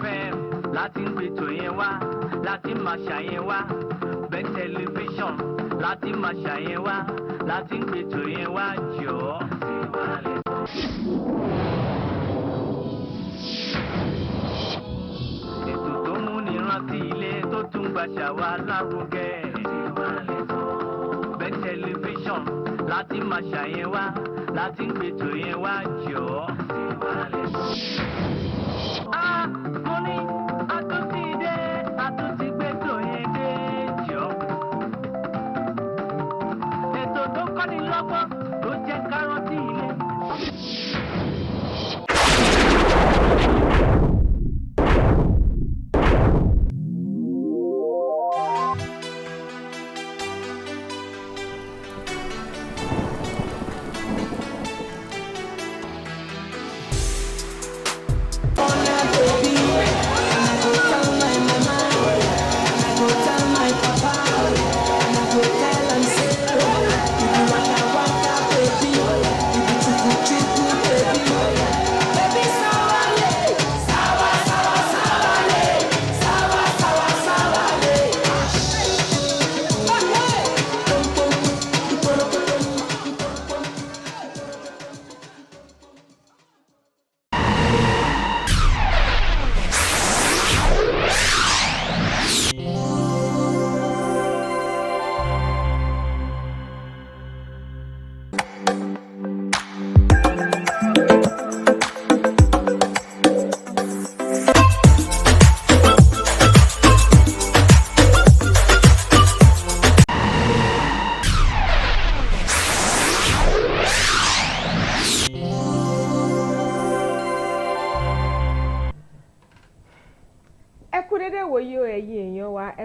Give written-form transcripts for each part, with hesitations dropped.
FM láti ń gbètò yẹn wá láti máa ṣàyẹn wá bẹ́ẹ̀ tẹlifíṣọ̀n láti máa ṣàyẹn wá láti ń gbètò yẹn wá jọ̀ọ́. ètò tó múni rántí ilé tó tún gbàṣà wa lárugẹ. bẹ́ẹ̀ tẹlifíṣọ̀n láti máa ṣàyẹn wá láti ń gbètò yẹn wá jọ̀ọ́. mo ní àtúntì dé àtúntì gbètò yẹn dé jọ̀ọ́. ètò tó kọ́ni lọ́gbọ́n tó jẹ́ ká rántí ilé.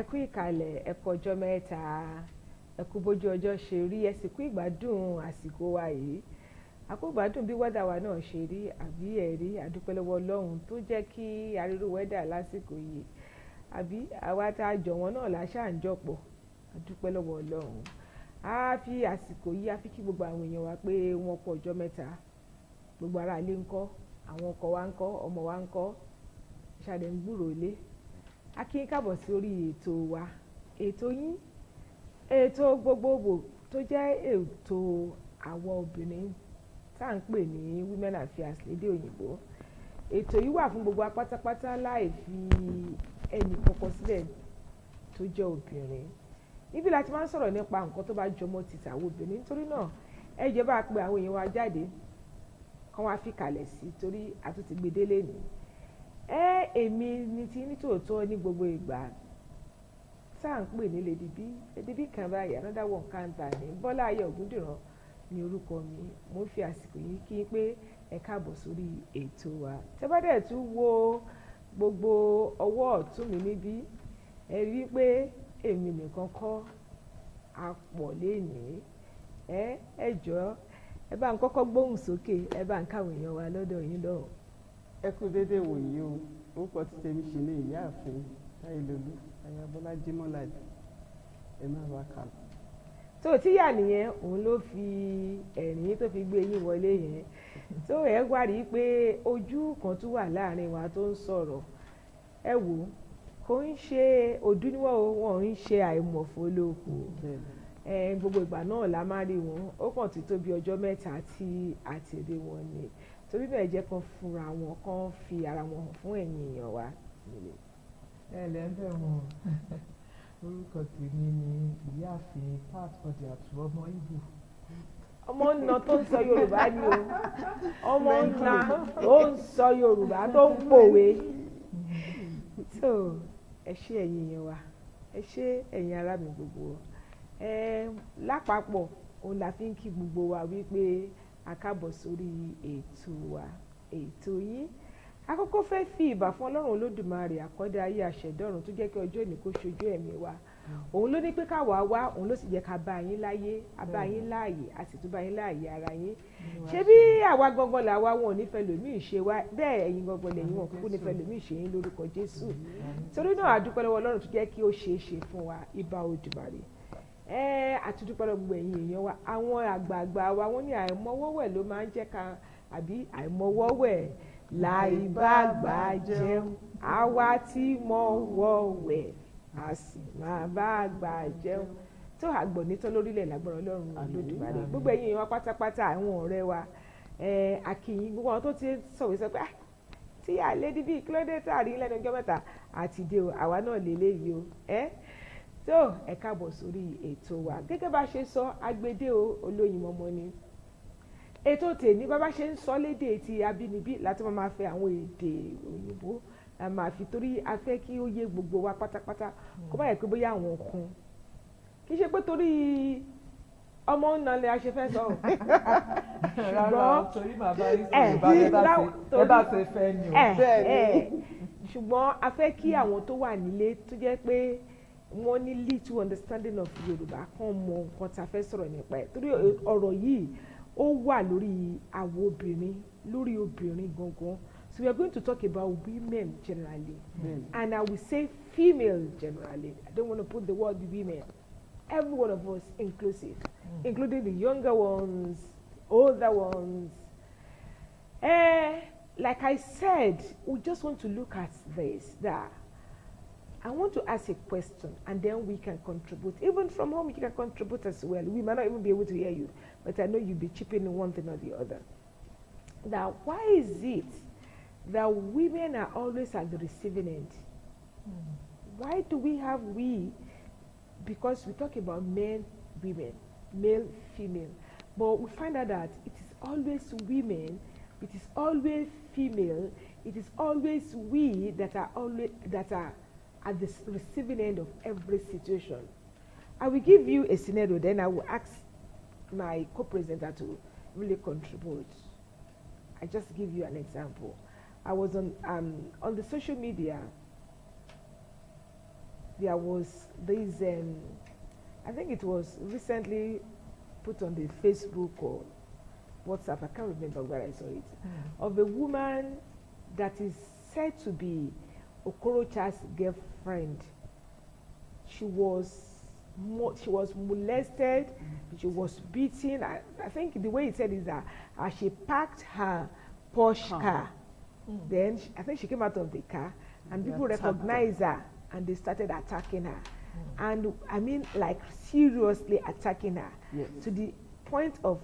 ẹ kú ìkàlẹ̀ ẹ kú ọjọ́ mẹ́ta ẹ kú bójú ọjọ́ ṣe rí ẹ sì kú ìgbádùn àsìkò wa yìí àkó ìgbádùn bí wẹ́dà wa náà ṣe rí àbí ẹ̀rí àdúpẹ́ lọ́wọ́ Ọlọ́run tó jẹ́ kí arírú wẹ́dà lásìkò yìí àbí àwa tá a jọ wọn náà láṣà ń jọpọ̀ àdúpẹ́ lọ́wọ́ Ọlọ́run a fi àsìkò yìí a fi kí gbogbo àwọn èèyàn wa pé wọ́n kú ọjọ́ mẹ́ta gbogbo ará ilé ńkọ́ àwọn ọkọ wa ńkọ́ ọmọ wa ńkọ́ ṣàdé ń gbúrò ilé a kí n káàbọ̀ sí orí ètò wa ètò yín ètò gbogbogbò tó jẹ́ ètò àwọn obìnrin tá à ń pè ní women affairs lédè òyìnbó ètò yìí wà fún gbogbo apátápátá láì fi ẹnì kankan sílẹ̀ tó jẹ́ obìnrin níbi láti máa ń sọ̀rọ̀ nípa nǹkan tó bá jọmọ́ ti tàwọn obìnrin nítorí náà ẹ jẹ́ bá pe àwọn èèyàn wa jáde kán wá fi kalẹ̀ sí torí àtúntì gbedele ni èmi ni ti nítòótọ́ ní gbogbo ìgbà tá à ń pè ní Lady B kan báyìí another one kanta ní Bọ́lá Ayé Ògúndìrán ní orúkọ mi mo ń fi àsìkò yìí kí n pé ẹ káàbọ̀ sórí ètò wa tẹ́ bá dẹ̀ tún wo gbogbo ọwọ́ ọ̀tún mi níbí ẹ rí pé èmi nìkan kọ́ apọ̀ lénìí ẹ jọ̀ọ́ ẹ bá ń kọ́kọ́ gbóhùn sókè ẹ bá ń káwọn èèyàn wa lọ́dọ̀ yín lọ́wọ́. ẹ kú dédé wòyí o orúkọ tí tèmi ṣe ní ìyáàfin Táyélolú ayábọ́lá Jímọ́ládé ẹ má wá kà lọ. tó tíyà nìyẹn òun ló fi ẹ̀rín tó fi gbé yín wọlé yẹn tó ẹ wá rí i pé ojú kan tún wà láàrin wa tó ń sọ̀rọ̀ ẹ wò kò ń ṣe òdúníwọ̀ wọn ń ṣe àìmọ̀fó lóko gbogbo ìgbà náà la máa rí wọn ó kàn ti tó bí ọjọ́ mẹ́ta tí a ti rí wọn ni torí bẹ́ẹ̀ jẹ́ kan fúnra wọn kan fi ara wọn hàn fún ẹ̀yin èèyàn wa nílé. ẹlẹ́bẹ̀ wọn orúkọ tèmi ni ìyáàfin pat ọdẹ àtúbọ̀ ọmọ Ìgbò. ọmọ nà tó ń sọ Yorùbá ni o ọmọ nà tó ń sọ Yorùbá tó ń pòwe. so ẹ ṣé ẹ̀yin èèyàn wa ẹ ṣé ẹ̀yin ará mi gbogbo lápapọ̀ òun la fi ń kí gbogbo wa wípé a káàbọ̀ sórí ètò wa ètò yín àkọ́kọ́ fẹ́ fi ìbà fún Ọlọ́run Olódùmarè àkọ́dá ayé àṣẹ̀dọ́run tó jẹ́ kí ọjọ́ òní kó ṣojú ẹ̀mí wa òun ló ní pé káwa wá òun ló sì jẹ́ ká bá yín láyé a bá yín láàyè a sì tún bá yín láàyè ara yín ṣé bí àwa gangan làwa wọn ò nífẹ̀ẹ́ lòmíì ṣe wá bẹ́ẹ̀ ẹ̀yin gangan lẹ́yìn wọn kúkú nífẹ̀ẹ́ lòmíì ṣe yín lórúkọ Jésù torí náà a dúpẹ́ lọ́wọ́ Ọlọ́run tó jẹ́ kí ó ṣeé ṣe fún wa ìbà Olódùmarè àtúndúpẹ́ lọ́gbọ̀ ẹ̀yin èèyàn wa àwọn àgbààgbà wa wọ́n ní àìmọwọ́wẹ̀ ló máa ń jẹ́ ká àbí àìmọwọ́wẹ̀ láì bá gbà jẹun àwa tí mọ̀ wọ̀wẹ̀ a sì máa bá gbà jẹun tó àgbọ̀ nítọ́ lórílẹ̀ lágbára Ọlọ́run Olódùmarè gbogbo ẹ̀yin wa pátápátá àwọn ọ̀rẹ́ wa akínyìn gbogbo àwọn tó ti sọ̀rọ̀ sọ pé tí àlédí bíi kílódé tààrí lẹ́nu ọjọ́ mẹ́ta àti dé o àwa náà lélẹ́yìí o tó ẹ káàbọ̀ sórí ètò wa gẹ́gẹ́ bá ṣe sọ agbede olóyin mọ́mọ́ ni ètò tèmi bá ṣe ń sọ lédè ti abínibí láti máa fẹ́ àwọn èdè òyìnbó la máa fi torí a fẹ́ kí ó yé gbogbo wa pátápátá kó má yẹ pé bóyá àwọn kan kì í ṣe pé torí ọmọ náà lè a ṣe fẹ́ sọ ṣùgbọ́n torí bàbá yìí sọ̀rọ̀ bá ṣe fẹ́ ni o ṣùgbọ́n a fẹ́ kí àwọn tó wà nílé tó jẹ́ pé wọ́n ní little understanding of Yorùbá kan mọ nǹkan tá a fẹ́ sọ̀rọ̀ nípa ẹ̀ torí ọ̀rọ̀ yìí ó wà lórí àwọn obìnrin lórí obìnrin gangan so we are going to talk about women generally and I will say female generally I don't want to put the word women every one of us inclusive including the younger ones older ones like I said we just want to look at this that I want to ask a question and then we can contribute. Even from home, you can contribute as well. We might not even be able to hear you, but I know you'll be chipping in one thing or the other. Now, why is it that women are always at the receiving end? Why do we have because we talk about men, women, male, female, but we find out that it is always women, it is always female, it is always we that are at the receiving end of every situation. I will give you a scenario, then I will ask my co-presenter to really contribute. I just give you an example. I was on the social media. There was this, I think it was recently put on the Facebook or WhatsApp, I can't remember where I saw it, of a woman that is said to be Okorocha's girlfriend. She was molested, she was beaten. I think the way he said is that she parked her Porsche car. Then I think she came out of the car and people recognized her and they started attacking her. And I mean like seriously attacking her to the point of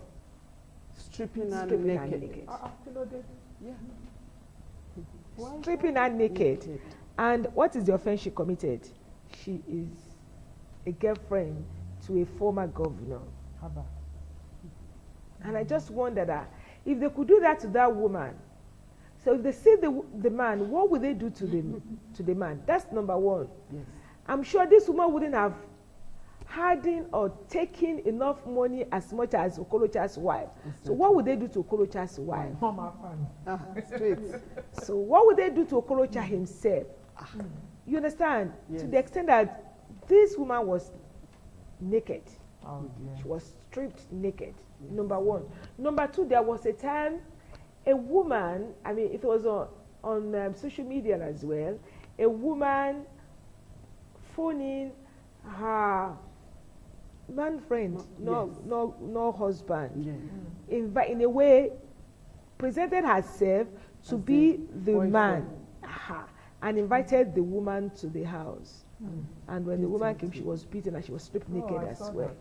stripping her naked. Stripping her naked. And what is the offense she committed? She is a girlfriend to a former governor. And I just wonder that if they could do that to that woman, so if they see the man, what would they do to the man? That's number one. Yes. I'm sure this woman wouldn't have hiding or taking enough money as much as Okorocha's wife. Exactly. So what would they do to Okorocha's wife? Straight. So what would they do to Okorocha himself? You understand? Yes. To the extent that this woman was naked. She was stripped naked. Yes. Number one. Number two, there was a time a woman, I mean it was on social media as well, a woman phoning her man friend, no husband, in a way presented herself to be the boyfriend. Man, and invited the woman to the house. And when the woman came, she was beaten and she was stripped naked as well.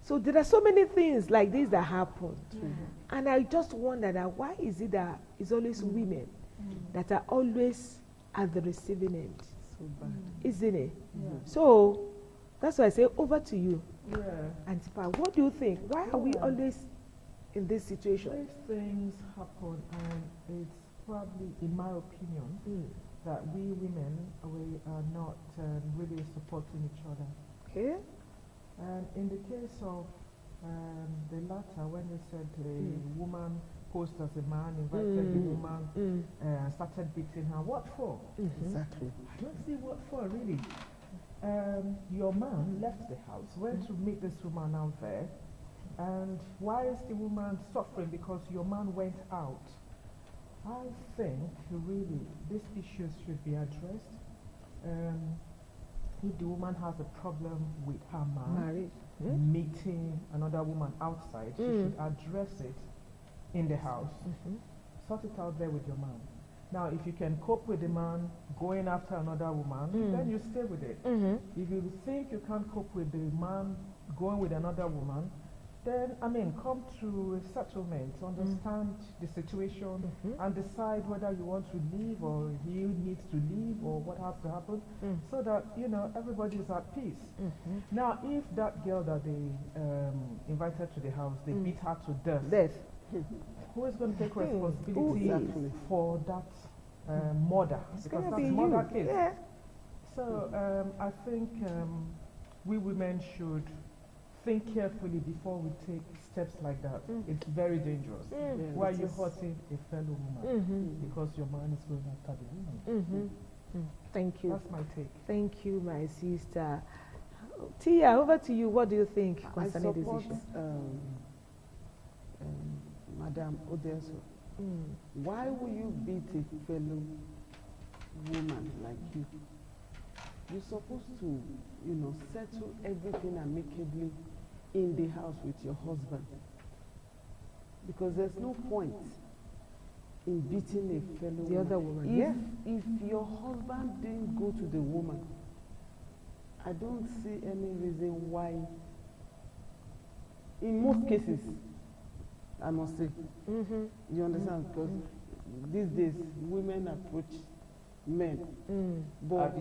So there are so many things like this that happen, and I just wonder that why is it that it's always women that are always at the receiving end? So bad, isn't it? So that's why I say over to you. Antipa, what do you think? Why are we always in this situation? These things happen, and it's probably, in my opinion, that we women, we are not really supporting each other. Okay. And in the case of the latter, when they said the woman posed as a man, invited the woman, started beating her, what for? Exactly. I don't see what for, really. Your man left the house, went to meet this woman out there, and why is the woman suffering because your man went out? I think really these issues should be addressed. If the woman has a problem with her man meeting another woman outside, she should address it in the house. sort it out there with your man. Now, if you can cope with the man going after another woman, then you stay with it. If you think you can't cope with the man going with another woman, then, I mean, come to a settlement, understand the situation, and decide whether you want to leave or he needs to leave or what has to happen, so that, you know, everybody is at peace. Now, if that girl that they invited to the house, they beat her to death, who is going to take responsibility for that murder? Because that's murder case. Yeah. So I think we women should think carefully before we take steps like that. It's very dangerous. Why are you hurting a fellow woman because your man is going after the woman? Thank you. That's my take. Thank you, my sister. Tia, over to you. What do you think concerning this issue? Madam Odeso, why will you beat a fellow woman like you? You're supposed to, you know, settle everything amicably in the house with your husband. Because there's no point in beating a fellow The other woman, If your husband didn't go to the woman, I don't see any reason why, in most cases, I must say, you understand? Because these days, women approach men. But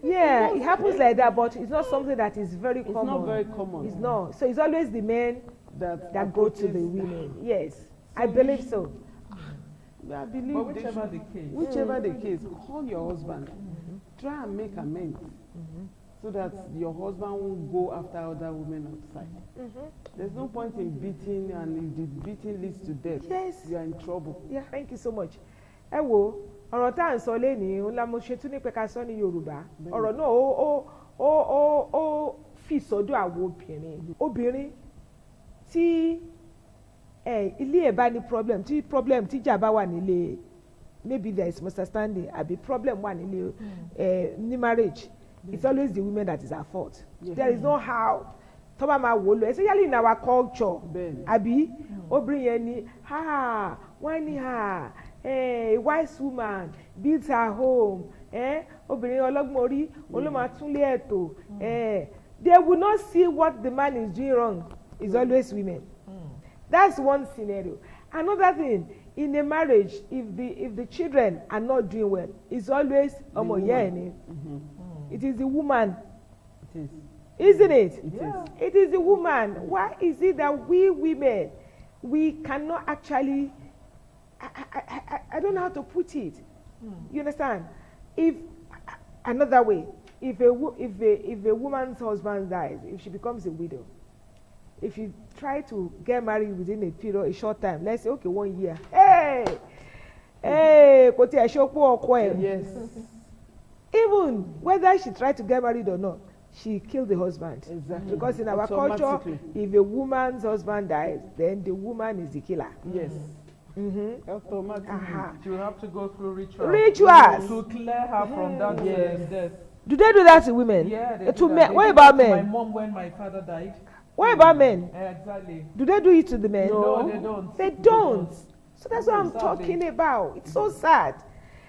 yeah, it happens like that, but it's not something that is very common. It's not very common. It's not. So it's always the men that go to the women. Yes, I believe so. I believe but whichever the case, call your husband. Try and make amends. So that your husband won't go after other women outside. There's no point in beating, and if the beating leads to death, you are in trouble. Yeah, thank you so much. Ẹ wo ọ̀rọ̀ tá à ń sọ lénìí ńlá mo ṣe tún ní pé ká sọ ní Yorùbá. Ọ̀rọ̀ náà ó fi sọ́dọ̀ àwọn obìnrin tí ilé ẹ̀ bá ní problem tíjà bá wà nílé, maybe there is misunderstanding àbí problem wà nílé ní marriage. It's always the women that is at fault. There is no how. Tọ́ba máa wò lọ, especially in our culture. Àbí obìnrin yẹn ni, wọ́n ní a wise woman built her home. Obìnrin ọlọ́gbọ́n orí, olóma túnlé ẹ̀tọ́. They will not see what the man is doing wrong. It's always women. That's one scenario. Another thing, in a marriage, if the children are not doing well, it's always Omo Oodua. It is the woman. It is. Isn't it? It is. It is the woman. Why is it that we women, we cannot actually, I don't know how to put it. You understand? If, another way, if a woman's husband dies, if she becomes a widow, if you try to get married within a short time, let's say, okay, 1 year. Yes. Even whether she tried to get married or not, she killed the husband. Exactly. Because in our culture, if a woman's husband dies, then the woman is the killer. Yes. Automatically. She will have to go through Rituals. to clear her from that death. Do they do that to women? Yeah, they to do men. that. What about My men? mom, when my father died. What about men? Exactly. Do they do it to the men? No, they don't. They don't. So that's what I'm talking about. It's so sad.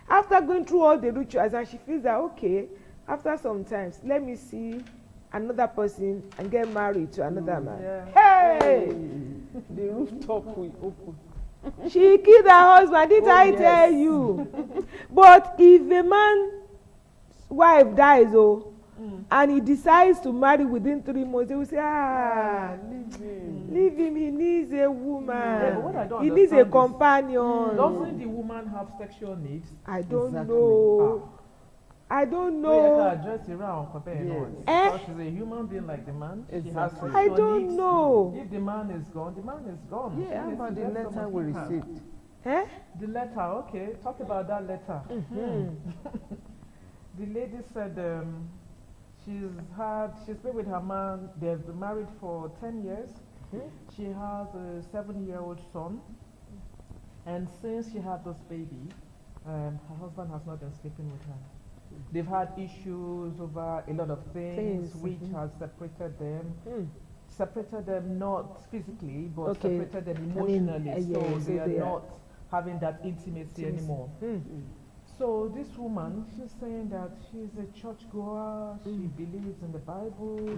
After going through all the rituals, and she feels that, okay, after some time, let me see another person and get married to another man. Yeah. Hey! The rooftop will open. She killed her husband, didn't I tell you? But if a man's wife dies, and he decides to marry within 3 months, they will say, leave him, he needs a woman. Yeah, but what I don't He needs a understand companion. Doesn't the woman have sexual needs? I don't know. I don't know. Because she's a human being like the man. She has sexual I don't needs. know. If the man is gone, the man is gone. Yeah, how about the letter we received? The letter, okay. Talk about that letter. The lady said she's been with her man. They've been married for 10 years. She has a 7-year-old son. And since she had this baby, her husband has not been sleeping with her. They've had issues over a lot of things which has separated them. Separated them not physically, but separated them emotionally. So they are not having that intimacy anymore. So this woman, she's saying that she's a churchgoer, she believes in the Bible,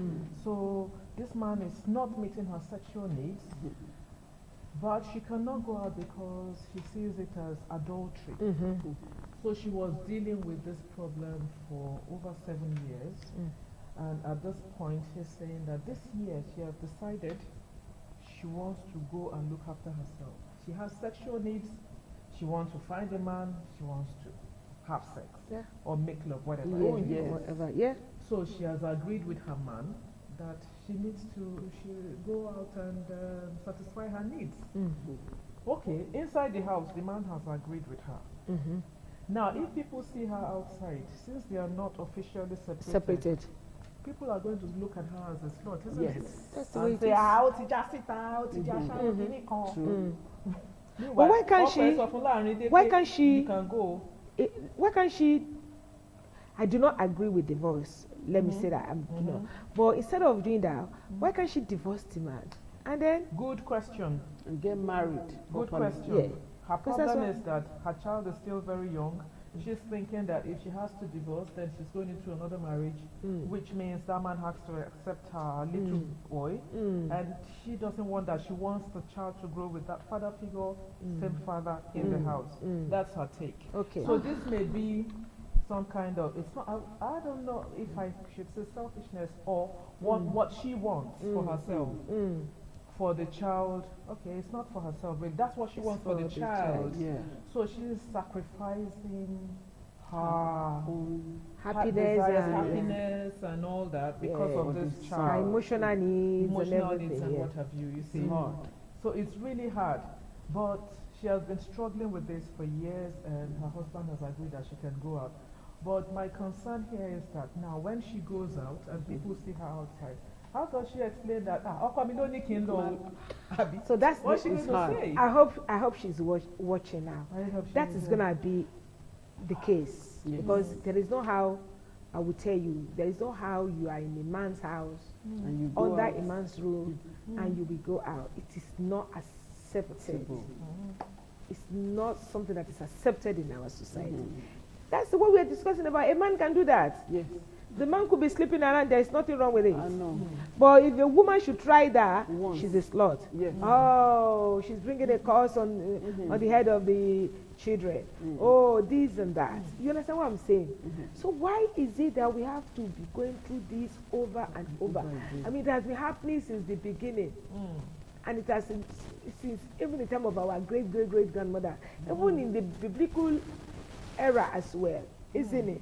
so this man is not meeting her sexual needs, but she cannot go out because she sees it as adultery. So she was dealing with this problem for over 7 years, and at this point she's saying that this year she has decided she wants to go and look after herself. She has sexual needs, she wants to find a man, she wants to have sex or make love, whatever. Whatever. Yeah. So she has agreed with her man that she needs to go out and satisfy her needs. Okay, inside the house, the man has agreed with her. Now, if people see her outside, since they are not officially separated, people are going to look at her as a slut, isn't it? That's the way And it say, is. out, just sit out, just But why can't she? Why can't she? You can go. Why can't she? I do not agree with divorce. Let me say that. You know, but instead of doing that, why can't she divorce the man and then? Good question. And get married. Good properly. question. Yeah. Her Because that's problem what- is that her child is still very young. She's thinking that if she has to divorce, then she's going into another marriage, which means that man has to accept her little boy. And she doesn't want that. She wants the child to grow with that father figure, same father in the house. That's her take. Okay. So this may be some kind of, it's not, I don't know if I should say selfishness or what she wants for herself. For the child, okay, it's not for herself, but that's what she wants for the child. Yeah. So she's sacrificing her Happiness desires, and happiness and all that because Yeah. of For this the her child. emotional needs Emotional and everything. needs and Yeah. what have you, you see. Hard. So it's really hard. But she has been struggling with this for years and her husband has agreed that she can go out. But my concern here is that now when she goes out and people see her outside, how does she explain that? So that's What's she the- going to say? I hope she's watching now. I hope she That is, is gonna be the case Yes. because there is no how. I will tell you, there is no how you are in a man's house And you go under out. a man's roof and you will go out. It is not accepted. Acceptable. It's not something that is accepted in our society. That's what we are discussing about. A man can do that. Yes. The man could be sleeping around. There is nothing wrong with it. I know. But if a woman should try that, Once. she's a slut. Yes. Oh, she's bringing a curse on the head of the children. Oh, this and that. You understand what I'm saying? So why is it that we have to be going through this over and over? I mean, it has been happening since the beginning. And it has since even the time of our great grandmother, even in the biblical era as well, isn't it?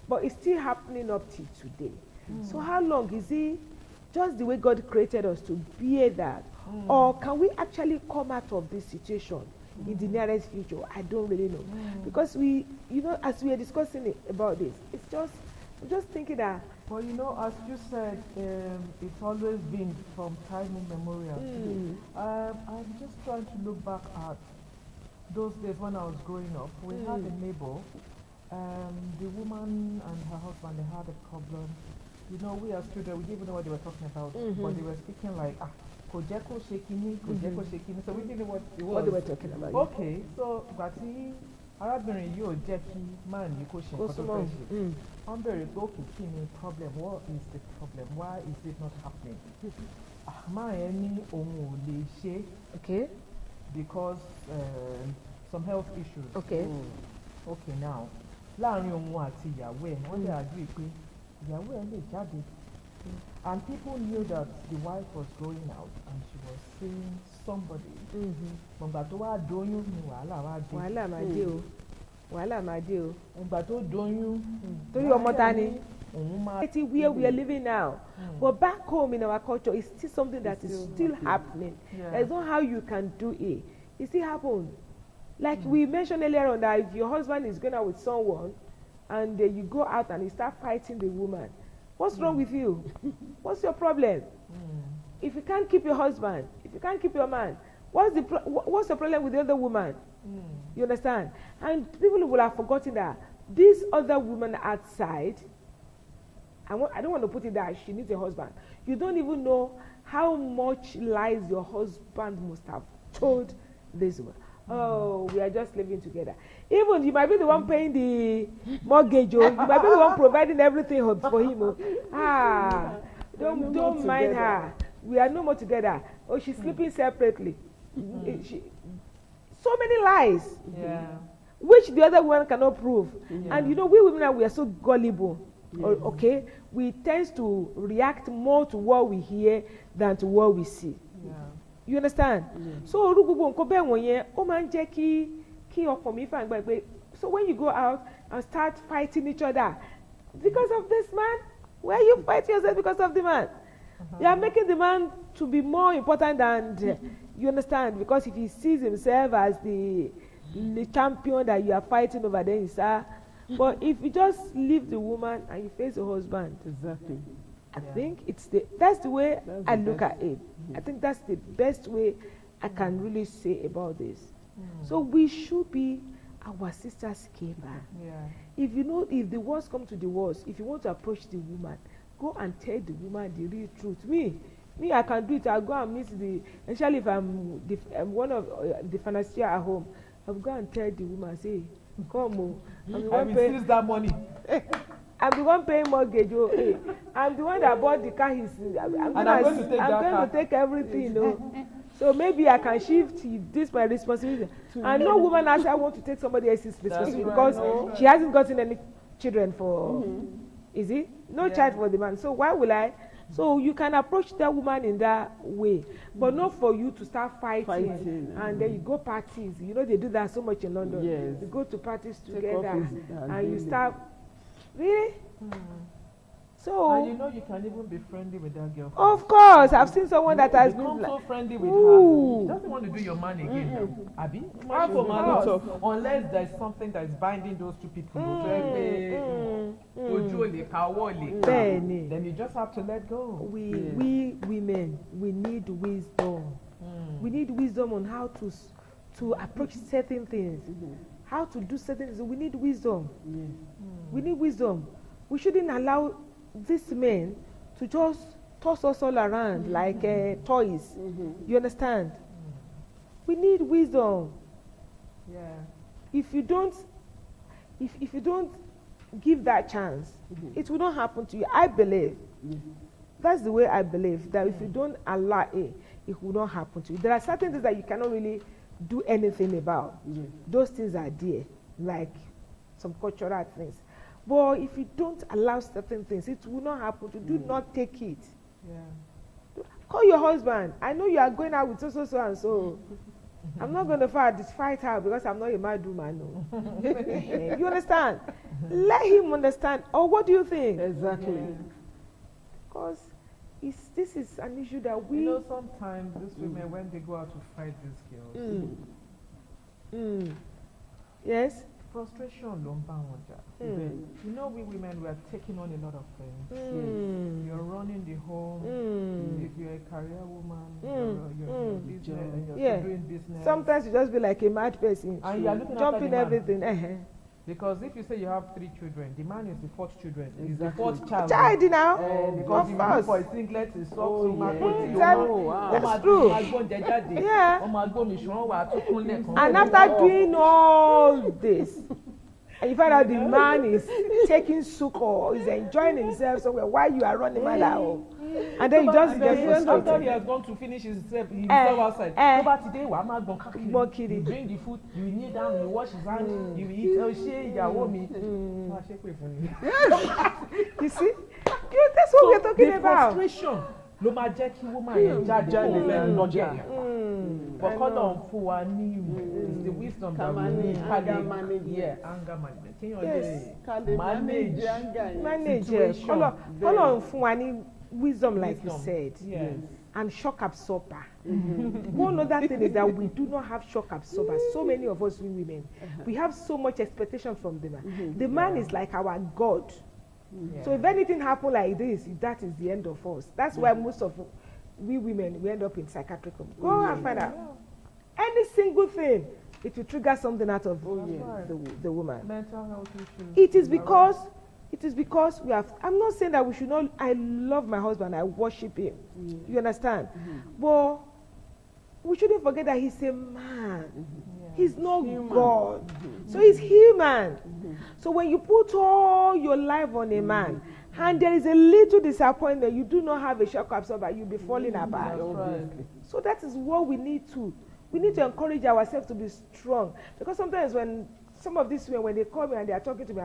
But it's still happening up till today. So how long is it just the way God created us to bear that? Or can we actually come out of this situation in the nearest future? I don't really know. Because we, you know, as we are discussing about this, it's just, I'm just thinking that, Well, you know, as you said, it's always been from time immemorial. I'm just trying to look back at those days when I was growing up. We had a neighbor, the woman and her husband, they had a problem. You know, we as children, we didn't even know what they were talking about, but they were speaking like, kojeko shekini, kojeko shekini. So we didn't know what it was. what they were talking about. Okay, so gbàtí arábìnrin yóò jẹ́ kí man yìí kó ṣe nǹkan tó fẹ́ ṣe. Wọ́n bẹ̀rẹ̀ pé òkè kí ni problem, what is the problem, why is it not happening? Máa yẹn ní òun ò lè ṣe Okay, because some health issues. okay. Okay, now láàrin òun àti ìyàwó ẹ̀ wọ́n dẹ̀ agree pé ìyàwó ẹ̀ lè jáde. And people knew that the wife was going out and she was seeing somebody. Ìgbà tó wá dóyún ni wàhálà wá dé. Wàhálà máa dé o. Wàhálà máa dé o. Ìgbà tó dóyún. Torí ọmọ ta ni? Òun máa. Society where we are living now. But back home in our culture, it's still something that is still happening. Yeah. There's not how you can do it. It still happens. Like we mentioned earlier on that if your husband is going out with someone and you go out and you start fighting the woman, what's wrong with you? What's your problem? If you can't keep your husband, if you can't keep your man, what's the problem with the other woman? You understand? And people will have forgotten that this other woman outside, I don't want to put it that she needs a husband. You don't even know how much lies your husband must have told this woman. Oh, we are just living together. Even you might be the one paying the mortgage, or you might be the one providing everything for him. Don't mind her. We are no more together. Oh, she's sleeping separately. So many lies. Yeah. Which the other one cannot prove. And we women we are so gullible. Okay, we tend to react more to what we hear than to what we see. Yeah. You understand? So so when you go out and start fighting each other because of this man, why are you fighting yourself because of the man? You are making the man to be more important than you understand, because if he sees himself as the champion that you are fighting over, then he's but if you just leave the woman and you face the husband, Exactly. I think that's the way I look at it. I think that's the best way I can really say about this. So we should be our sister's keeper. Yeah. If the worst come to the worst, if you want to approach the woman, go and tell the woman the real truth. Me, I can do it. I'll go and meet especially if I'm one of the financier at home, I'll go and tell the woman, say, come, I'm the one paying that money. I'm the one paying mortgage. I'm the one that bought the car. I'm going to take everything. So maybe I can shift this my responsibility. And no woman actually want to take somebody else's responsibility because she hasn't gotten any children for. Is it? No child for the man. So why will I? So you can approach that woman in that way, but not for you to start fighting. And then you go parties. They do that so much in London. Yes. You go to parties together and you start. Really? So. And you can even be friendly with that girl. Of course, I've seen someone that has become been so friendly with her. She doesn't want to do your man again. Abi? Unless there's something that is binding those two people. Then you just have to let go. We women, we need wisdom. We need wisdom on how to approach certain things. How to do certain things. We need wisdom. We need wisdom. We shouldn't allow these men to just toss us all around like toys. You understand? We need wisdom. Yeah. If you don't give that chance, it will not happen to you. I believe. That's the way I believe, that if you don't allow it will not happen to you. There are certain things that you cannot really do anything about. Those things are there, like some cultural things. But if you don't allow certain things, it will not happen to you. Do not take it. Yeah. Call your husband. I know you are going out with so and so. I'm not going to fight her because I'm not a mad woman. No. You understand? Let him understand. Or what do you think? Exactly. Because this is an issue that we. Sometimes these women, when they go out to fight these girls, yes. Frustration don't bound. We women, we are taking on a lot of things. You're running the home. If you're a career woman, you're business, and you're doing business. Sometimes you just be like a mad person, and you are looking jumping everything. Because if you say you have 3 children, the man is the 4th children. He's the 4th child. Now. Because of course. For a singlet, it's socks. That's true. Yeah. And after doing all this, and you find out the man is taking sugar or is enjoying himself somewhere while you are running mad at home. And then you just get frustrated. After he has gone to finish himself outside. Over today, you bring the food, you kneel down, you wash his hands, you eat. You see? That's what we're talking about. Frustration. Ló máa jẹ́ kí woman yẹn jáde lọ́jà. Bọ́kọ́lọ̀ fún wa ní is the wisdom that we need. Anger management. Manage. Kọ́lọ̀ fún wa ní wisdom like you said. Yes. And shock absorber. One other thing is that we do not have shock absorbers. So many of us women, we have so much expectation from the man. The man is like our God. So if anything happen like this, that is the end of us. That's why most of we women, we end up in psychiatric home. Go and find out. Any single thing, it will trigger something out of the woman. Mental health issues. It is because we have. I'm not saying that we should not. I love my husband. I worship him. You understand? But we shouldn't forget that he's a man. He's not Human. God. So he's human. So when you put all your life on a man, and there is a little disappointment, you do not have a shock absorber, you'll be falling apart. Obviously. So that is what we need to encourage ourselves to be strong. Because sometimes when some of these women, when they call me and they are talking to me,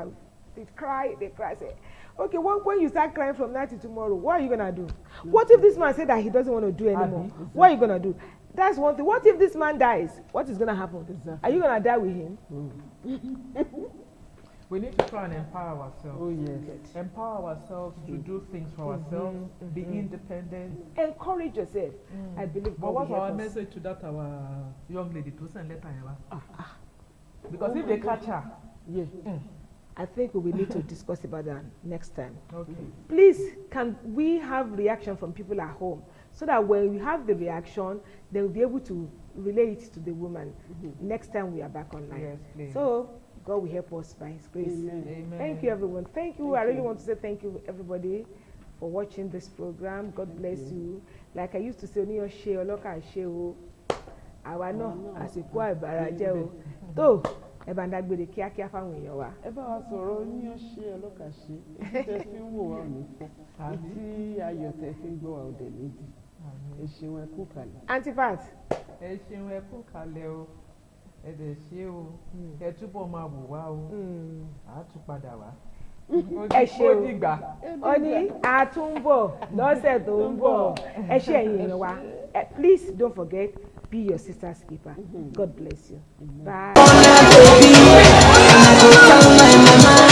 they cry, say, okay, when you start crying from night to tomorrow, what are you going to do? What if this man said that he doesn't want to do anymore? What are you going to do? That's one thing. What if this man dies? What is going to happen? Exactly. Are you going to die with him? We need to try and empower ourselves. Oh, yes. Empower ourselves to do things for ourselves, be independent. Encourage yourself. I believe But God what's will help our us. message to that our young lady to send letter? Because if they catch her, Yeah. I think we will need to discuss about that next time. okay. Please, can we have reaction from people at home so that when we have the reaction, they will be able to relate to the woman next time we are back online. Yes, please. So God will help us by His grace. Amen. Amen. Thank you, everyone. Thank you. Thank I really you. want to say thank you, everybody, for watching this program. God bless you. Like I used to say, Oniyo ṣe ọlọ́kà ṣe o. Àwa náà àsìkò àìbára jẹ́ o. Tó ẹ bá ń dágbére kíákíá fáwọn èèyàn wa. Ẹ bá wa sọ̀rọ̀ ní ọṣẹ ọlọ́kàṣe èyí tẹ́ fi ń wò wá ò ní fọ́ tí ayọ̀ tẹ́ fi ń gbọ́ wa ò dẹ̀ méjì ẹ ṣeun ẹ kú kalẹ̀. Antipat. Ẹ ṣeun ẹ kú kalẹ̀ o, ẹ dẹ̀ ṣe o, ẹ túbọ̀ máa wò wá o, àá tún padà wá. Ẹ ṣe o. Ó dìgbà. Ó ní àtúnbọ̀ lọ́sẹ̀ tó ń bọ̀. Ẹ ṣe ẹ̀yin èèyàn wa. Please don't forget, be your sister's keeper. God bless you. Bye. Tell my mama